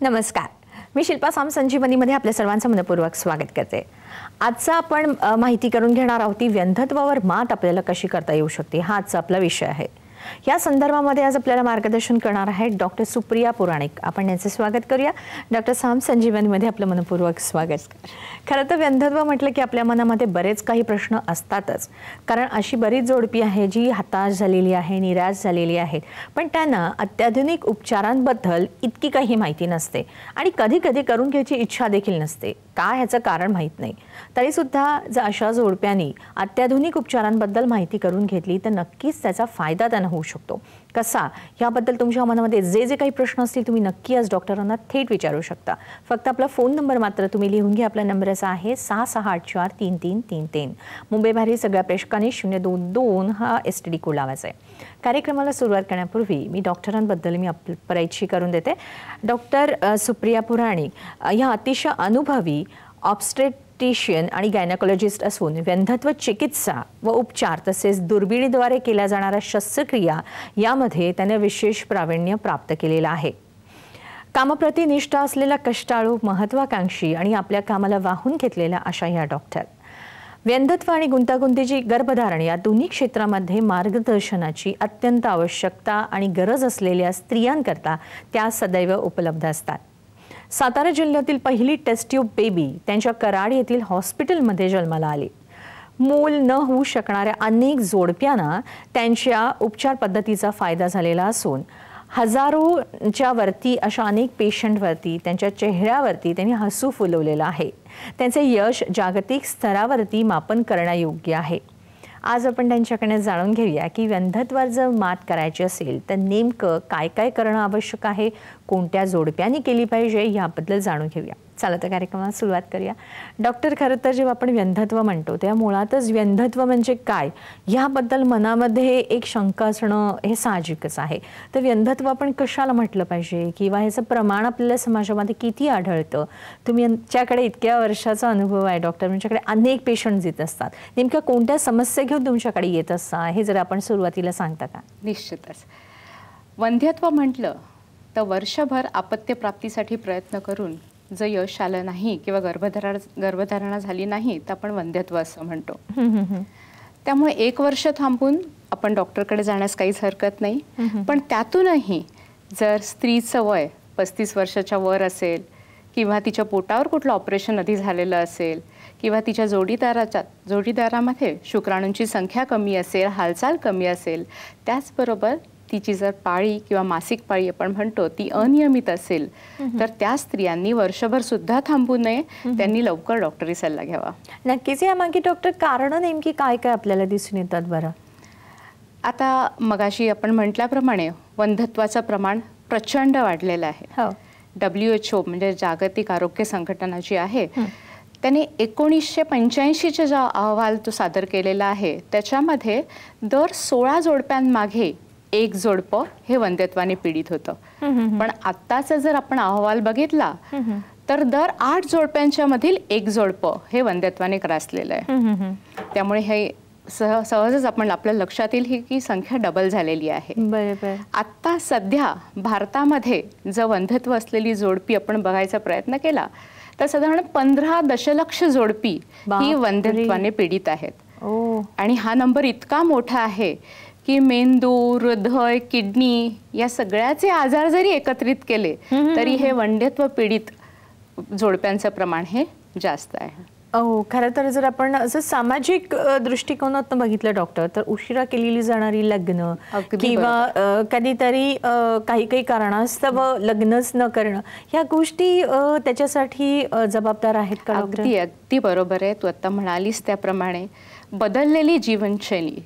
नमस्कार, मी शिल्पा साम संजीवनीमध्ये आपल्या सर्वांचं मनपूर्वक स्वागत करते। आजचा आपण माहिती करून घेणार आहोत व्यंधत्वावर मात आपल्याला कशी करता येऊ शकते, हा आजचा आपला विषय आहे। या संदर्भामध्ये आज आपल्याला मार्गदर्शन करणार आहेत डॉक्टर सुप्रिया पुराणिक। आपण यांचे स्वागत करूया। डॉक्टर साम संजीवनीमध्ये आपलं मनपूर्वक स्वागत। खरं तर व्यंधत्व म्हटलं की आपल्या मनामध्ये बरेच काही प्रश्न असतातच, कारण अशी बरीच जोडपी आहे जी हताश झालेली आहे, निराश झालेली आहेत, पण त्यांना अत्याधुनिक उपचारांबद्दल इतकी काही माहिती नसते आणि कधी कधी करून घ्यायची इच्छा देखील नसते। काय ह्याचं कारण माहित नाही, तरी सुद्धा जर अशा जोडप्यांनी अत्याधुनिक उपचारांबद्दल माहिती करून घेतली तर नक्कीच त्याचा फायदा त्यांना होऊ शकतो। कसा, याबद्दल तुमच्या मनामध्ये जे काही प्रश्न असतील तुम्ही नक्की आज डॉक्टरांना थेट विचारू शकता। फक्त आपला फोन नंबर मात्र तुम्ही लिहून घ्या। आपला नंबर असा आहे 66843333। मुंबईबाहेरील सगळ्या प्रेक्षकांनी 022 हा STD कोड लावायचा आहे। कार्यक्रमाला सुरुवात करण्यापूर्वी मी डॉक्टरांबद्दल परिचय करून देते। डॉक्टर सुप्रिया पुराणिक या अतिशय अनुभवी ऑब्स्टेट्रिशियन आणि गायनेकोलॉजिस्ट असून व्यंधत्व चिकित्सा व उपचार तसेच दुर्बिणीद्वारे केल्या जाणाऱ्या शस्त्रक्रिया यामध्ये त्याने विशेष प्रावीण्य प्राप्त केलेलं आहे। कामप्रती निष्ठा असलेला कष्टाळू, महत्वाकांक्षी आणि आपल्या कामाला वाहून घेतलेल्या अशा या डॉक्टर व्यंधत्व आणि गुंतागुंतीची गर्भधारण या दोन्ही क्षेत्रामध्ये मार्गदर्शनाची अत्यंत आवश्यकता आणि गरज असलेल्या स्त्रियांकरता त्या सदैव उपलब्ध असतात। सातारा जिल्ह्यातील पहिली टेस्ट ट्यूब बेबी त्यांच्या कराड येथील हॉस्पिटलमध्ये जन्माला आली। मूल न होऊ शकणाऱ्या अनेक जोडप्यांना त्यांच्या उपचार पद्धतीचा फायदा झालेला असून हजारोच्या वरती अशा अनेक पेशंटवरती त्यांच्या चेहऱ्यावरती त्यांनी हसू फुलवलेलं आहे। त्यांचे यश जागतिक स्तरावरती मापन करण्यायोग्य आहे। आज आपण त्यांच्याकडे जाणून घेऊया की व्यंधत्वावर जर मात करायची असेल तर नेमकं काय काय करणं आवश्यक आहे, कोणत्या जोडप्यांनी केली पाहिजे याबद्दल जाणून घेऊया। चला तर कार्यक्रमाला सुरुवात करूया। डॉक्टर, खरं तर जेव्हा आपण व्यंधत्व म्हणतो तेव्हा मुळातच व्यंधत्व म्हणजे काय याबद्दल मनामध्ये एक शंका असणं हे साहजिकच आहे। तर व्यंधत्व आपण कशाला म्हटलं पाहिजे किंवा ह्याचं प्रमाण आपल्या समाजामध्ये किती आढळतं? तुमच्याकडे इतक्या वर्षाचा अनुभव आहे डॉक्टर, तुमच्याकडे अनेक पेशंट्स येत असतात, नेमक्या कोणत्या समस्या घेऊन तुमच्याकडे येत असतात हे जर आपण सुरुवातीला सांगता का? निश्चितच। वंध्यत्व म्हटलं तर वर्षभर अपत्य प्राप्तीसाठी प्रयत्न करून जर यश आलं नाही किंवा गर्भधारणा झाली नाही तर आपण वंध्यत्व असं म्हणतो। त्यामुळे 1 वर्ष थांबून आपण डॉक्टरकडे जाण्यास काहीच हरकत नाही। पण त्यातूनही जर स्त्रीचं वय 35 वर्षाच्या वर असेल किंवा तिच्या पोटावर कुठलं ऑपरेशन आधी झालेलं असेल किंवा तिच्या जोडीदारामध्ये शुक्राणूंची संख्या कमी असेल, हालचाल कमी असेल, त्याचबरोबर तिची जर पाळी किंवा मासिक पाळी आपण म्हणतो ती अनियमित असेल तर त्या स्त्रियांनी वर्षभर सुद्धा थांबू नये, त्यांनी लवकर डॉक्टरी सल्ला घ्यावा। नक्कीच। यामागे डॉक्टर कारण नेमकी काय काय आपल्याला दिसून येतात बरं? आता मगाशी आपण म्हटल्याप्रमाणे वंध्यत्वाचं प्रमाण प्रचंड वाढलेलं आहे। WHO म्हणजे जागतिक आरोग्य संघटना जी आहे त्याने 1985चे जो अहवाल तो सादर केलेला आहे त्याच्यामध्ये दर 16 जोडप्यांमागे एक जोडपं हे वंध्यत्वाने पीडित होतं। पण आत्ताचा जर आपण अहवाल बघितला तर दर 8 जोडप्यांच्या मधील एक जोडपं हे वंध्यत्वाने ग्रासलेलं आहे। त्यामुळे हे सहजच आपण आपल्या लक्षात येईल की संख्या डबल झालेली आहे। बरोबर। आता सध्या भारतामध्ये जर वंध्यत्व असलेली जोडपी आपण बघायचा प्रयत्न केला तर साधारण 15 दशलक्ष जोडपी ही वंध्यत्वाने पीडित आहेत। आणि हा नंबर इतका मोठा आहे की मेंदू, हृदय, किडनी या सगळ्याचे आजार जरी एकत्रित केले तरी हे वंध्यत्व पीडित जोडप्यांचं प्रमाण हे जास्त आहे। खरं तर जर आपण असं सामाजिक दृष्टिकोनातून बघितलं डॉक्टर तर उशिरा केलेली जाणारी लग्न किंवा कधीतरी काही कारणास्तव लग्नच न करणं या गोष्टी त्याच्यासाठी जबाबदार आहेत का डॉक्टर? अगदी बरोबर आहे। तू आता म्हणालीस त्याप्रमाणे बदललेली जीवनशैली,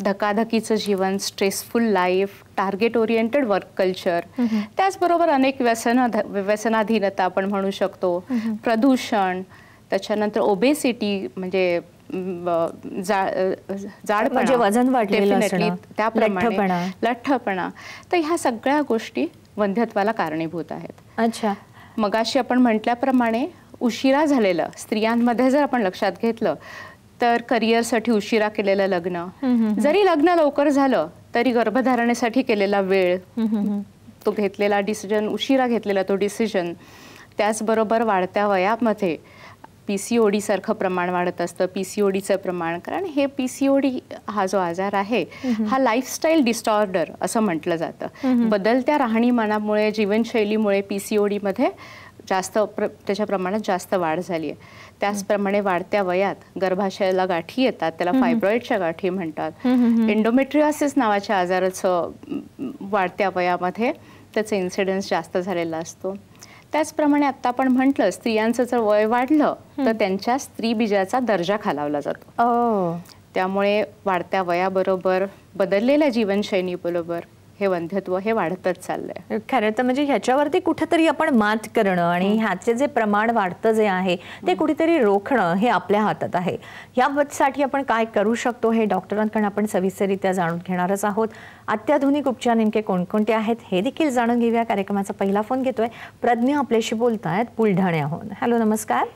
धकाधकीचं जीवन, stressful life, target oriented work culture, त्याचबरोबर अनेक व्यसनाधीनता आपण म्हणू शकतो, प्रदूषण, त्याच्यानंतर ओबेसिटी म्हणजे जाडपणा, म्हणजे वजन वाढलेलं असणं, त्याप्रमाणे लठ्ठपणा, तर ह्या सगळ्या गोष्टी वंध्यत्वाला कारणीभूत आहेत। अच्छा। मगाशी आपण म्हटल्याप्रमाणे उशिरा झालेलं स्त्रियांमध्ये जर आपण लक्षात घेतलं तर करिअरसाठी उशिरा केलेलं लग्न, जरी लग्न लवकर झालं तरी गर्भधारणेसाठी केलेला वेळ, तो घेतलेला डिसिजन, उशिरा घेतलेला तो डिसिजन, त्याचबरोबर वाढत्या वयामध्ये PCOD सारखं प्रमाण वाढत असतं, PCODचं प्रमाण. कारण हे PCOD हा जो आजार आहे हा लाईफस्टाईल डिसऑर्डर असं म्हटलं जातं. बदलत्या राहणीमानामुळे, जीवनशैलीमुळे PCODमध्ये त्याच्या प्रमाणात जास्त वाढ झाली आहे. त्याचप्रमाणे वाढत्या वयात गर्भाशयाला गाठी येतात, त्याला फायब्रॉइडच्या गाठी म्हणतात. एंडोमेट्रियोसिस नावाच्या आजाराचं वाढत्या वयामध्ये त्याचं इन्सिडन्स जास्त झालेला असतो. त्याचप्रमाणे आता आपण म्हटलं, स्त्रियांचं जर वय वाढलं तर त्यांच्या स्त्रीबीजाचा दर्जा खालावला जातो. त्यामुळे वाढत्या वयाबरोबर, बदललेल्या जीवनशैलीबरोबर हे वंध्यत्व हे वाढतच चाललंय. खरं तर म्हणजे ह्याच्यावरती कुठेतरी आपण मात करणं आणि ह्याचे जे प्रमाण वाढतं जे आहे ते कुठेतरी रोखणं हे आपल्या हातात आहे. यासाठी आपण काय करू शकतो हे डॉक्टरांकडून आपण सविस्तररित्या जाणून घेणारच आहोत. अत्याधुनिक उपचार नेमके कोणकोणते आहेत हे देखील जाणून घेऊया. कार्यक्रमाचा पहिला फोन घेतोय. प्रज्ञा आपल्याशी बोलतायत बुलढाण्याहून. हॅलो, नमस्कार.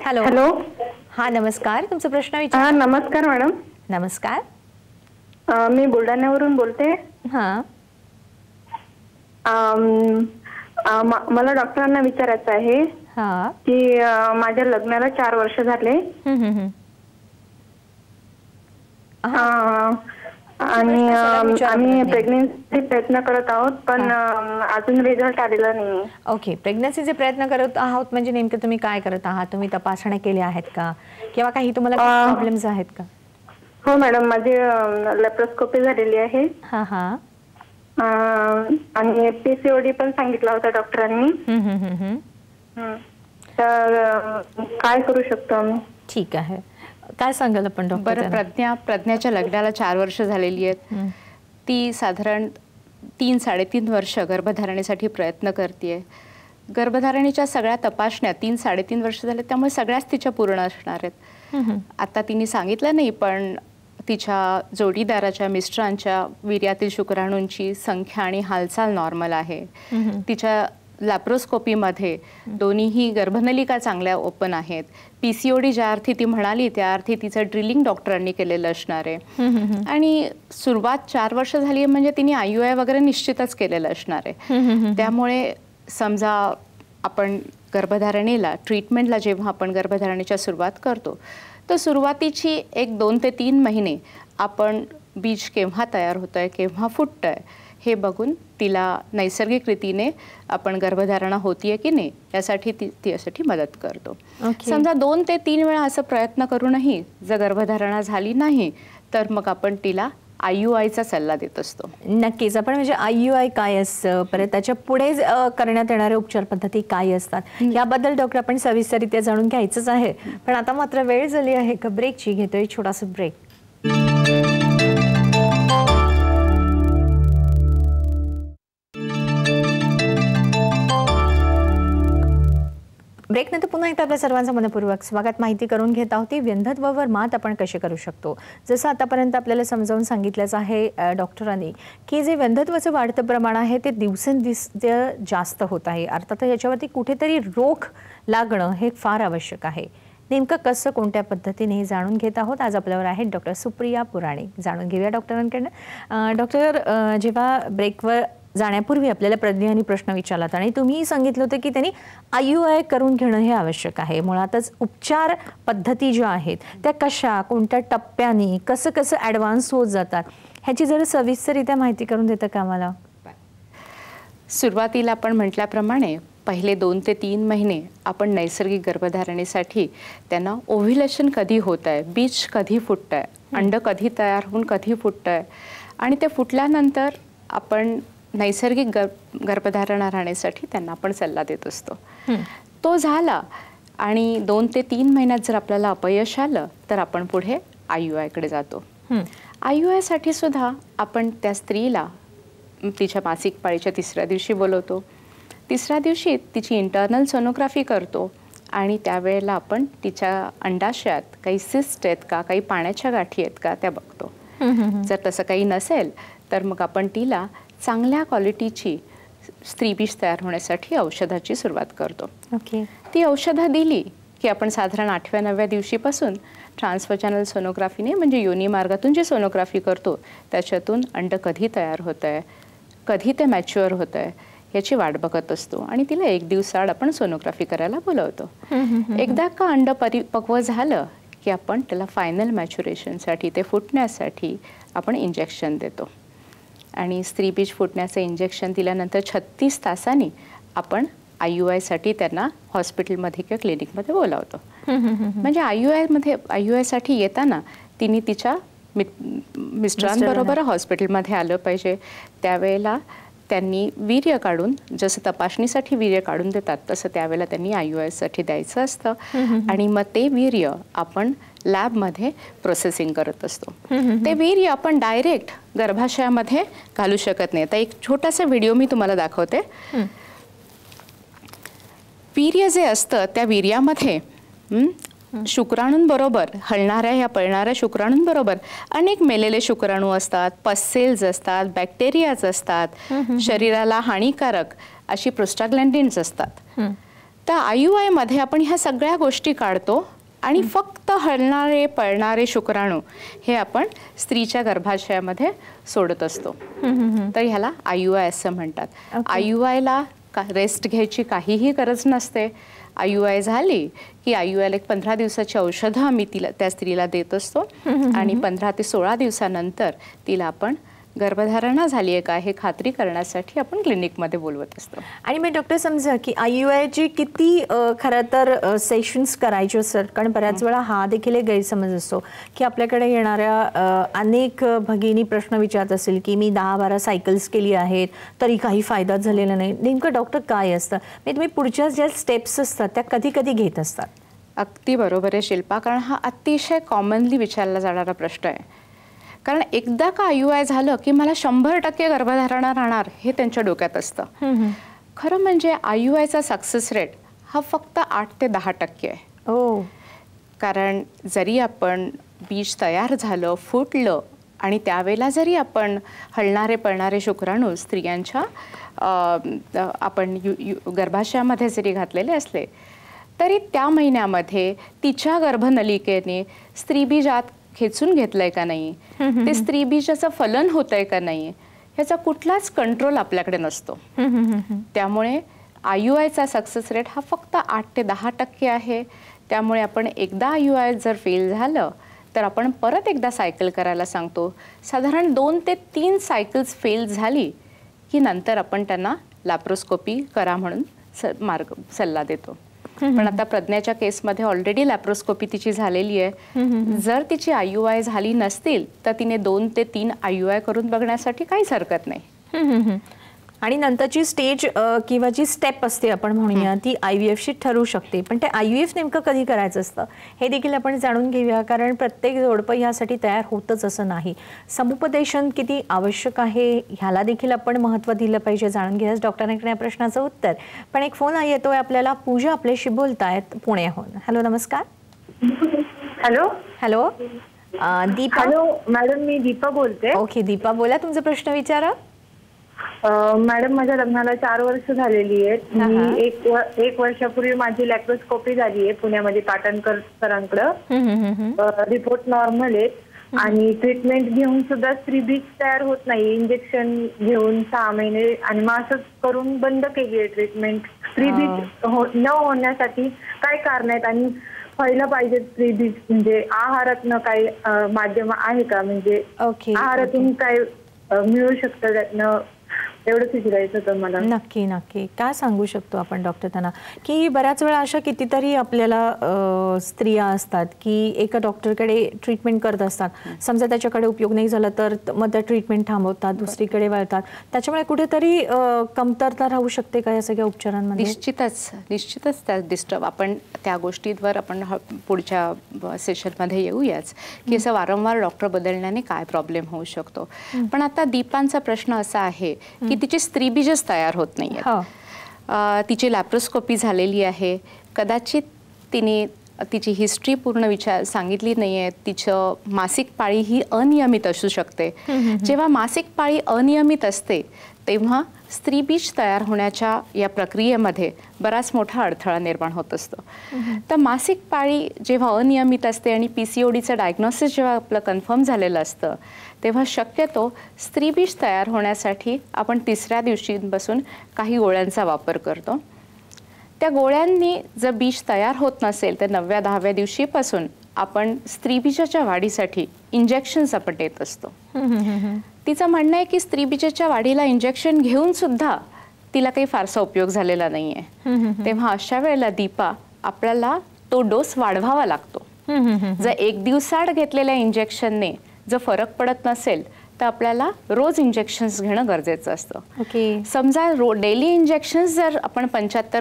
हॅलो. हॅलो. हा, नमस्कार. तुमचा प्रश्न विचारा. नमस्कार मॅडम. नमस्कार. मी बुलढाण्यावरून बोलते. मला डॉक्टरांना विचारायचं आहे की माझ्या लग्नाला 4 वर्ष झाले आणि आम्ही प्रेग्नन्सी प्रयत्न करत आहोत, पण अजून रिझल्ट आलेला नाही. ओके, प्रेग्नन्सीचे प्रयत्न करत आहोत म्हणजे नेमकं तुम्ही काय करत आहात? तुम्ही तपासण्या केल्या आहेत का किंवा काही तुम्हाला प्रॉब्लेम्स आहेत का? हो मॅडम, माझी लॅप्रोस्कोपी झालेली आहे. आणि PCOD पण सांगितला होता डॉक्टरांनी. तर काय करू शकतो आम्ही? ठीक आहे, काय सांगाल आपण डॉक्टर? बरं, प्रज्ञाच्या लग्नाला 4 वर्ष झालेली आहेत. ती साधारण 3-3.5 वर्ष गर्भधारणेसाठी प्रयत्न करते. गर्भधारणेच्या सगळ्या तपासण्या 3-3.5 वर्ष झाले, त्यामुळे सगळ्याच तिच्या पूर्ण असणार आहेत. आता तिने सांगितलं नाही, पण तिच्या जोडीदाराच्या मिस्टरांच्या वीर्यातील शुक्राणूंची संख्या आणि हालचाल नॉर्मल आहे. तिच्या लॅप्रोस्कोपीमध्ये दोन्हीही गर्भनलिका चांगल्या ओपन आहेत. PCOD ज्या अर्थी ती म्हणाली त्या अर्थी तिचं ड्रिलिंग डॉक्टरांनी केलेलं असणार आहे. आणि सुरुवात 4 वर्ष झाली आहे म्हणजे तिने IUI वगैरे निश्चितच केलेलं असणार आहे. त्यामुळे समजा आपण गर्भधारणेला, ट्रीटमेंटला जेव्हा आपण गर्भधारणेच्या सुरुवात करतो तर सुरुवातीची 1-2 ते 3 महिने आपण बीज केव्हा तयार होतंय, केव्हा फुटतंय हे बघून तिला नैसर्गिक रीतीने आपण गर्भधारणा होतीये की नाही यासाठी यासाठी मदत करतो. समजा 2 ते 3 वेळा असं प्रयत्न करूनही जर गर्भधारणा झाली नाही तर मग आपण तिला IUIचा सल्ला देत असतो. नक्कीच. आपण म्हणजे IUI काय असतं, परत त्याच्या पुढे करण्यात येणाऱ्या उपचार पद्धती काय असतात याबद्दल डॉक्टर आपण सविस्तररित्या जाणून घ्यायचंच आहे. पण आता मात्र वेळ झाली आहे का ब्रेकची. घेतोय छोटासा ब्रेक. ब्रेकनंतर पुन्हा एकदा आपल्या सर्वांचं मनपूर्वक स्वागत. माहिती करून घेत आहोत व्यंधत्वावर मात आपण कशी करू शकतो. जसं आतापर्यंत आपल्याला समजावून सांगितलंच आहे डॉक्टरांनी की जे व्यंधत्वाचं वाढतं प्रमाण आहे ते दिवसेंदिवस जास्त होत आहे. अर्थात याच्यावरती कुठेतरी रोख लागणं हे फार आवश्यक आहे. नेमकं कसं, कोणत्या पद्धतीने जाणून घेत आहोत. आज आपल्यावर आहेत डॉक्टर सुप्रिया पुराणे. जाणून घेऊया डॉक्टरांकडनं. डॉक्टर, जेव्हा ब्रेकवर जाण्यापूर्वी आपल्याला प्रज्ञाने प्रश्न विचारला आणि तुम्ही सांगितलं होतं की त्यांनी IUI करून घेणं हे आवश्यक आहे. मुळातच उपचार पद्धती ज्या आहेत त्या कशा, कोणत्या टप्प्याने, कसं कसं ॲडव्हान्स होत जातात ह्याची जरा सविस्तररित्या माहिती करून देतं का मला? सुरुवातीला आपण म्हटल्याप्रमाणे पहिले 2 ते 3 महिने आपण नैसर्गिक गर्भधारणेसाठी त्यांना ओव्ह्युलेशन कधी होत आहे, बीज कधी फुटत आहे, अंड कधी तयार होऊन कधी फुटत आहे आणि ते फुटल्यानंतर आपण नैसर्गिक गर्भधारणा राहण्यासाठी त्यांना आपण सल्ला देत असतो. तो झाला आणि 2 ते 3 महिन्यात जर आपल्याला अपयश आलं तर आपण पुढे IUI कडे जातो. IUI साठी सुद्धा आपण त्या स्त्रीला तिच्या मासिक पाळीच्या 3ऱ्या दिवशी बोलवतो. 3ऱ्या दिवशी तिची इंटरनल सोनोग्राफी करतो आणि त्यावेळेला आपण तिच्या अंडाशयात काही सिस्ट आहेत का, काही पाण्याच्या गाठी आहेत का त्या बघतो. जर तसं काही नसेल तर मग आपण तिला चांगल्या क्वालिटीची स्त्रीबीज तयार होण्यासाठी औषधाची सुरुवात करतो. ती औषधं दिली की आपण साधारण 8व्या-9व्या दिवशीपासून ट्रान्सव्हॅजानल सोनोग्राफीने म्हणजे योनी मार्गातून जी सोनोग्राफी करतो त्याच्यातून अंड कधी तयार होत आहे, कधी ते मॅच्युअर होत आहे याची वाट बघत असतो आणि तिला 1 दिवसाआड आपण सोनोग्राफी करायला बोलवतो. एकदा का अंड परिपक्व झालं की आपण त्याला फायनल मॅच्युरेशनसाठी, ते फुटण्यासाठी आपण इंजेक्शन देतो आणि स्त्रीबीज फुटण्याचं इंजेक्शन दिल्यानंतर 36 तासांनी आपण IUI-साठी त्यांना हॉस्पिटलमध्ये किंवा क्लिनिकमध्ये बोलावतो. म्हणजे IUI-साठी येताना तिने तिच्या मिस्टरांबरोबर हॉस्पिटलमध्ये आलं पाहिजे. त्यावेळेला त्यांनी वीर्य काढून, जसं तपासणीसाठी वीर्य काढून देतात तसं त्यावेळेला त्यांनी IUI-साठी द्यायचं असतं आणि मग ते वीर्य आपण लॅबमध्ये प्रोसेसिंग करत असतो. ते वीर्य आपण डायरेक्ट गर्भाशयामध्ये घालू शकत नाही. आता एक छोटासा व्हिडिओ मी तुम्हाला दाखवते. वीर्य जे असतं त्या वीर्यामध्ये शुक्राणूंबरोबर, हलणाऱ्या या पळणाऱ्या शुक्राणूंबरोबर अनेक मेलेले शुक्राणू असतात, पस सेल्स असतात, बॅक्टेरियाज असतात, शरीराला हानिकारक अशी प्रोस्टाग्लॅन्डिन्स असतात. तर IUI-मध्ये आपण ह्या सगळ्या गोष्टी काढतो आणि फक्त हलणारे पळणारे शुक्राणू हे आपण स्त्रीच्या गर्भाशयामध्ये सोडत असतो. तर ह्याला IUI असं म्हणतात. IUI-ला रेस्ट घ्यायची काहीही गरज नसते. IUI झाली की IUI-ला 15 दिवसाची औषधं आम्ही त्या स्त्रीला देत असतो आणि 15 ते 16 दिवसानंतर तिला आपण गर्भधारणा झाली आहे का हे खात्री करण्यासाठी आपण क्लिनिकमध्ये बोलवत असतो. आणि मग डॉक्टर समजा की IUI-ची किती खरं तर सेशन्स करायचे असतात, कारण बऱ्याच वेळा हा देखील एक गैरसमज असतो की आपल्याकडे येणाऱ्या अनेक भगिनी प्रश्न विचारत असेल की मी 10-12 सायकल्स केली आहेत तरी काही फायदा झालेला नाही. नेमकं डॉक्टर काय असतं, म्हणजे तुम्ही पुढच्या ज्या स्टेप्स असतात त्या कधी कधी घेत असतात? अगदी बरोबर आहे शिल्पा, कारण हा अतिशय कॉमनली विचारला जाणारा प्रश्न आहे. कारण एकदा का IUI झालं की मला 100% गर्भधारणा राहणार हे त्यांच्या डोक्यात असतं. खरं म्हणजे IUI-चा सक्सेस रेट हा फक्त 8 ते 10% आहे. कारण जरी आपण बीज तयार झालं, फुटलं आणि त्यावेळेला जरी आपण हलणारे पळणारे शुक्राणू स्त्रियांच्या आपण गर्भाशयामध्ये जरी घातलेले असले तरी त्या महिन्यामध्ये तिच्या गर्भनलिकेने स्त्रीबीज आत खेचून घेतलंय का नाही, ते स्त्रीबीजाचं फलन होतंय का नाही, ह्याचा कुठलाच कंट्रोल आपल्याकडे नसतो. त्यामुळे IUI-चा सक्सेस रेट हा फक्त 8 ते 10% आहे. त्यामुळे आपण एकदा IUI जर फेल झालं तर आपण परत एकदा सायकल करायला सांगतो. साधारण 2 ते 3 सायकल्स फेल झाली की नंतर आपण त्यांना लॅप्रोस्कोपी करा म्हणून सल्ला देतो. पण आता प्रज्ञाच्या केसमध्ये ऑलरेडी लॅप्रोस्कोपी तिची झालेली आहे. जर तिची IUI झाली नसतील तर तिने 2 ते 3 IUI करून बघण्यासाठी काहीच हरकत नाही. आणि नंतरची स्टेज किंवा जी स्टेप असते आपण म्हणूया ती IVF-शी ठरू शकते. पण ते IVF नेमकं कधी करायचं असतं हे देखील आपण जाणून घेऊया, कारण प्रत्येक जोडपं यासाठी तयार होतच असं नाही. समुपदेशन किती आवश्यक आहे ह्याला देखील आपण महत्त्व दिलं पाहिजे. जाणून घेऊयाच डॉक्टरांकडे या प्रश्नाचं उत्तर. पण एक फोन येतोय आपल्याला. पूजा आपल्याशी बोलतायत पुण्याहून. हॅलो, नमस्कार. Hello hello Deepa. Hello madam, मी दीपा बोलते. ओके दीपा, बोला, तुमचा प्रश्न विचारा. मॅडम, माझ्या लग्नाला 4 वर्ष झालेली आहेत. मी एक वर्षापूर्वी माझी लॅप्रोस्कोपी झाली आहे पुण्यामध्ये पाटणकर सरांकडं. रिपोर्ट नॉर्मल आहेत आणि ट्रीटमेंट घेऊन सुद्धा स्त्रीबीज तयार होत नाही. इंजेक्शन घेऊन 6 महिने आणि मग असंच करून बंद केली आहे ट्रीटमेंट. स्त्रीबीज न होण्यासाठी काय कारण आहेत आणि व्हायला पाहिजे स्त्रीबीज, म्हणजे आहारातनं काही माध्यम आहे का, म्हणजे आहारातून काय मिळू शकतं त्यातनं, एवढंच विचारायचं होतं मला. नक्की नक्की. काय सांगू शकतो आपण डॉक्टर त्यांना, की बऱ्याच वेळा अशा कितीतरी आपल्याला स्त्रिया असतात की एका डॉक्टरकडे ट्रीटमेंट करत असतात, समजा त्याच्याकडे उपयोग नाही झाला तर मग त्या ट्रीटमेंट थांबवतात, दुसरीकडे वळतात. त्याच्यामुळे कुठेतरी कमतरता राहू शकते का या सगळ्या उपचारांमध्ये? निश्चितच त्या डिस्टर्ब आपण त्या गोष्टींवर आपण पुढच्या सेशनमध्ये येऊयाच की असं वारंवार डॉक्टर बदलण्याने काय प्रॉब्लेम होऊ शकतो. पण आता दीपांचा प्रश्न असा आहे की तिची स्त्रीबीजच तयार होत नाहीये. तिची लॅप्रोस्कोपी झालेली आहे, कदाचित तिने तिची हिस्ट्री पूर्ण सांगितली नाहीये. तिचं मासिक पाळी ही अनियमित असू शकते. जेव्हा मासिक पाळी अनियमित असते तेव्हा स्त्रीबीज तयार होण्याच्या या प्रक्रियेमध्ये बराच मोठा अडथळा निर्माण होत असतो. तर मासिक पाळी जेव्हा अनियमित असते आणि PCODचं डायग्नोसिस जेव्हा आपलं कन्फर्म झालेलं असतं, तेव्हा शक्यतो स्त्रीबीज तयार होण्यासाठी आपण 3ऱ्या दिवशीपासून काही गोळ्यांचा वापर करतो. त्या गोळ्यांनी जर बीज तयार होत नसेल तर 9व्या 10व्या दिवशीपासून आपण स्त्रीबीजाच्या वाढीसाठी इंजेक्शन्स आपण देत असतो. तिचं म्हणणं आहे की स्त्रीबीजाच्या वाढीला इंजेक्शन घेऊन सुद्धा तिला काही फारसा उपयोग झालेला नाहीये. तेव्हा अशा वेळेला दीपा आपल्याला तो डोस वाढवावा लागतो. जर 1 दिवसाआड घेतलेल्या इंजेक्शनने जर फरक पडत नसेल तर आपल्याला रोज इंजेक्शन्स घेणं गरजेचं असतं. समजा डेली इंजेक्शन्स जर आपण 75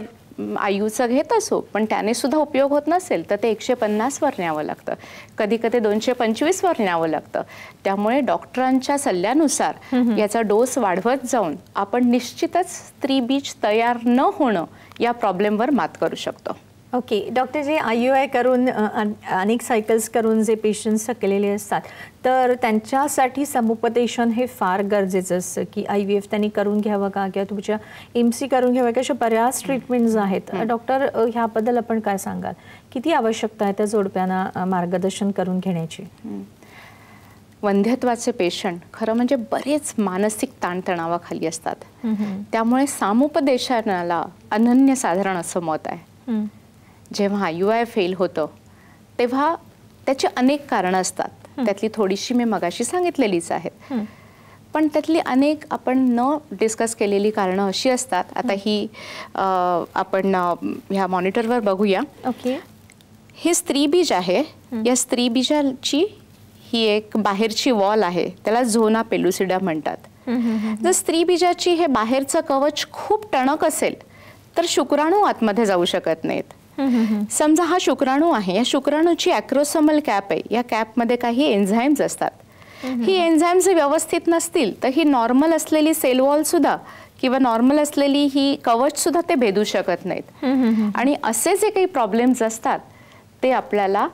IUचं घेत असो पण त्याने सुद्धा उपयोग होत नसेल तर ते 150 वर न्यावं लागतं, कधी कधी 225 वर न्यावं लागतं. त्यामुळे डॉक्टरांच्या सल्ल्यानुसार याचा डोस वाढवत जाऊन आपण निश्चितच स्त्रीबीज तयार न होणं या प्रॉब्लेमवर मात करू शकतो. ओके डॉक्टर, जे IUI करून अनेक सायकल्स करून जे पेशंट्स थकलेले असतात तर त्यांच्यासाठी समुपदेशन हे फार गरजेचं असतं की IVF त्यांनी करून घ्यावं का किंवा तुमच्या MC करून घ्यावं का, अशा बऱ्याच ट्रीटमेंट्स आहेत. डॉक्टर, ह्याबद्दल आपण काय सांगाल? किती आवश्यकता आहे त्या जोडप्यांना मार्गदर्शन करून घेण्याची? वंध्यत्वाचे पेशंट खरं म्हणजे बरेच मानसिक ताणतणावाखाली असतात. त्यामुळे सामुपदेशनाला अनन्यसाधारण असं मत आहे. जेव्हा IUI फेल होतं तेव्हा त्याची अनेक कारणं असतात. त्यातली थोडीशी मी मगाशी सांगितलेलीच आहेत. पण त्यातली अनेक आपण न डिस्कस केलेली कारणं अशी असतात. आता ही आपण ह्या मॉनिटरवर बघूया. हे स्त्रीबीज आहे. या स्त्रीबीजाची ही एक बाहेरची वॉल आहे, त्याला झोना पेलुसिडा म्हणतात. जर स्त्रीबीजाची हे बाहेरचं कवच खूप टणक असेल तर शुक्राणू आतमध्ये जाऊ शकत नाहीत. समजा हा शुक्राणू आहे, या शुक्राणूची ॲक्रोसोमल कॅप आहे. या कॅपमध्ये काही एन्झाईम्स असतात. ही एन्झाईम्स व्यवस्थित नसतील तर ही नॉर्मल असलेली सेल वॉल सुद्धा किंवा नॉर्मल असलेली ही कवच सुद्धा ते भेदू शकत नाहीत. आणि असे जे काही प्रॉब्लेम्स असतात ते आपल्याला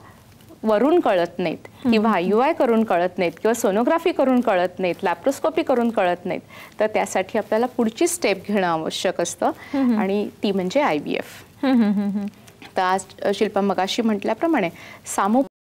वरून कळत नाहीत किंवा IUI करून कळत नाहीत किंवा सोनोग्राफी करून कळत नाहीत, लॅप्रोस्कोपी करून कळत नाहीत. तर त्यासाठी आपल्याला पुढची स्टेप घेणं आवश्यक असतं आणि ती म्हणजे IVF. तर आज शिल्पा मगाशी म्हटल्याप्रमाणे